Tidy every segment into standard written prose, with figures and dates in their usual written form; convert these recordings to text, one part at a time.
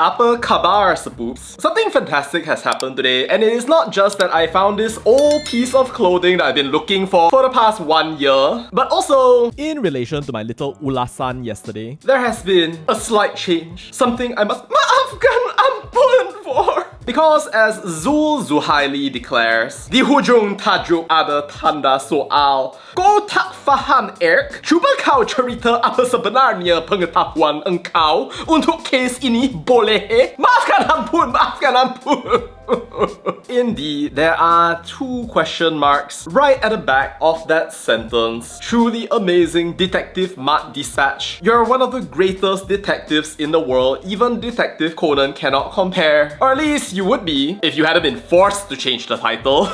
Apa kabar, sepoops? Something fantastic has happened today, and it is not just that I found this old piece of clothing that I've been looking for the past 1 year, but also, in relation to my little ulasan yesterday, there has been a slight change. Something I must maafkan ampun for. Because as Zul Zuhaili declares, di hujung tajuk ada tanda soal. Kau tak faham, Eric? Cuba kau cerita apa sebenarnya pengetahuan engkau untuk kes ini, boleh? Maafkan ampun, maafkan ampun. Indeed, there are 2 question marks right at the back of that sentence. Truly amazing Detective Mat Despatch. You're one of the greatest detectives in the world. Even Detective Conan cannot compare. Or at least you would be if you hadn't been forced to change the title.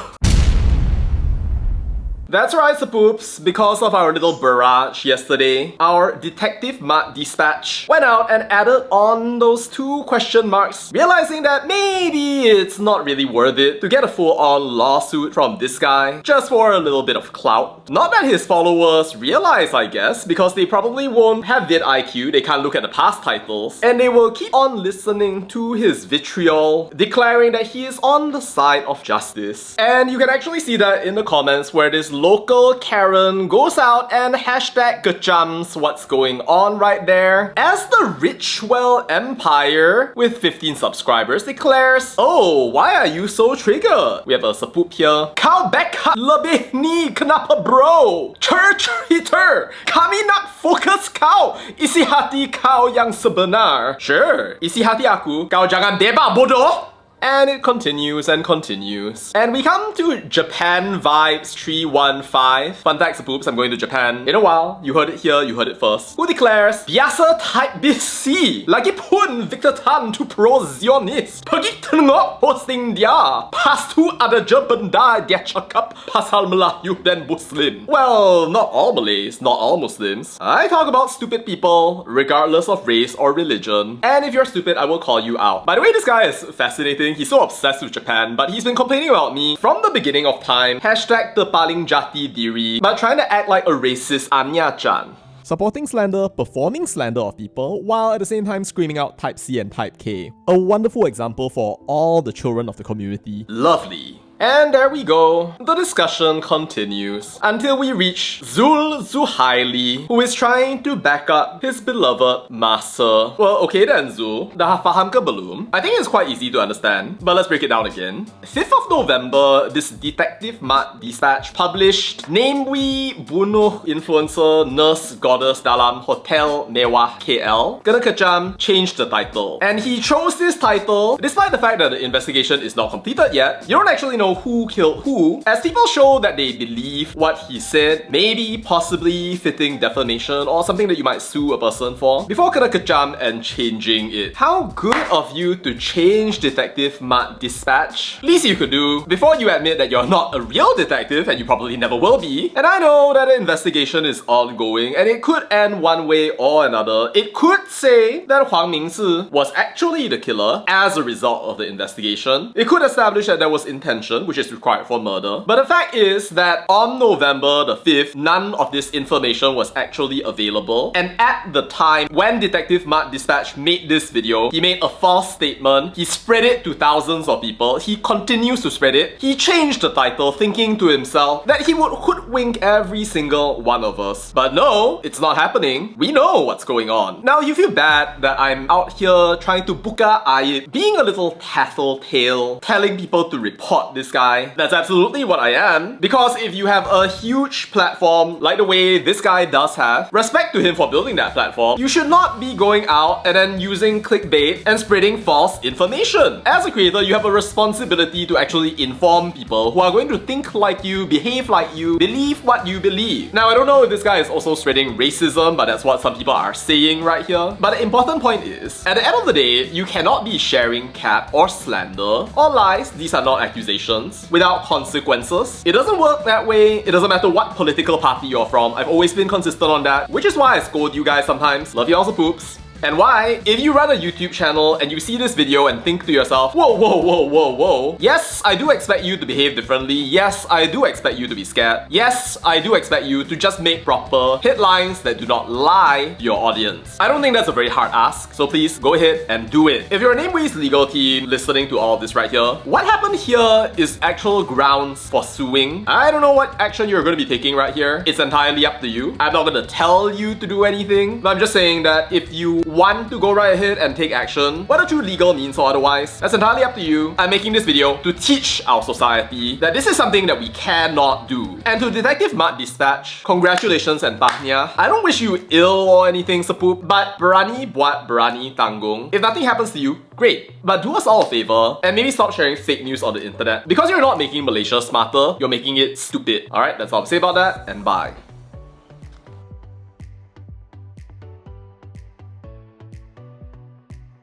That's right, Sapoops. Because of our little barrage yesterday, our Detective Mat Despatch went out and added on those 2 question marks, realizing that maybe it's not really worth it to get a full-on lawsuit from this guy just for a little bit of clout. Not that his followers realize, I guess, because they probably won't have vid IQ, they can't look at the past titles, and they will keep on listening to his vitriol, declaring that he is on the side of justice. And you can actually see that in the comments where this local Karen goes out and hashtag kejams what's going on right there, as the Richwell Empire with 15 subscribers declares, "Oh, why are you so triggered?" We have a sapoop here. Kau backup lebih ni kenapa bro? Cerita, kami nak fokus kau. Isi hati kau yang sebenar. Sure, isi hati aku, kau jangan debak bodoh. And it continues and continues. And we come to Japan Vibes 315. Fun fact, Sapoops, I'm going to Japan in a while. You heard it here, you heard it first. Who declares, "Biasa type BC, lagipun Victor Tan to pro-Zionist. Pergi tengok posting dia. Pastu ada je benda dia cakap pasal Melayu dan Muslim." Well, not all Malays, not all Muslims. I talk about stupid people, regardless of race or religion. And if you're stupid, I will call you out. By the way, this guy is fascinating. He's so obsessed with Japan, but he's been complaining about me from the beginning of time. Hashtag terpaling jati diri, but trying to act like a racist Anya-chan. supporting slander, performing slander of people, while at the same time screaming out Type C and Type K. A wonderful example for all the children of the community. Lovely. And there we go. The discussion continues until we reach Zul Zuhaili, who is trying to back up his beloved master. Well, okay then, Zul. Dah faham ke belum? I think it's quite easy to understand, but let's break it down again. 5th of November, this Detective Mat Despatch published Namewee Bunuh influencer nurse goddess dalam Hotel Mewah KL. Kena kejam changed the title. And he chose this title despite the fact that the investigation is not completed yet. You don't actually know who killed who, as people show that they believe what he said, maybe possibly fitting defamation or something that you might sue a person for, before kena kejam and changing it. How good of you to change Detective Mat Despatch. Least you could do before you admit that you're not a real detective, and you probably never will be. And I know that the investigation is ongoing and it could end one way or another. It could say that Huang Mingzi was actually the killer as a result of the investigation. It could establish that there was intention, which is required for murder. But the fact is that on November the 5th, none of this information was actually available. And at the time when Detective Mat Despatch made this video, he made a false statement. He spread it to thousands of people. He continues to spread it. He changed the title thinking to himself that he would hoodwink every single one of us. But no, it's not happening. We know what's going on. Now you feel bad that I'm out here trying to buka aib, being a little tattletale, telling people to report this guy. That's absolutely what I am. Because if you have a huge platform like the way this guy does have, respect to him for building that platform, you should not be going out and then using clickbait and spreading false information. As a creator, you have a responsibility to actually inform people who are going to think like you, behave like you, believe what you believe. Now, I don't know if this guy is also spreading racism, but that's what some people are saying right here. But the important point is, at the end of the day, you cannot be sharing cap or slander or lies. These are not accusations without consequences. It doesn't work that way. It doesn't matter what political party you're from. I've always been consistent on that, which is why I scold you guys sometimes. Love you all, so poops. And why, if you run a YouTube channel and you see this video and think to yourself, whoa, yes, I do expect you to behave differently, yes, I do expect you to be scared, yes, I do expect you to just make proper headlines that do not lie to your audience. I don't think that's a very hard ask, so please go ahead and do it. If you're Namewee's legal team listening to all of this right here, what happened here is actual grounds for suing. I don't know what action you're going to be taking right here. It's entirely up to you. I'm not going to tell you to do anything, but I'm just saying that if you want to go right ahead and take action, whether through legal means or otherwise, that's entirely up to you. I'm making this video to teach our society that this is something that we cannot do. And to Detective Mat Despatch, congratulations and tahniah. I don't wish you ill or anything, Sepup, but berani buat berani tanggung. If nothing happens to you, great. But do us all a favor and maybe stop sharing fake news on the internet. Because you're not making Malaysia smarter, you're making it stupid. Alright, that's all I'll say about that, and bye.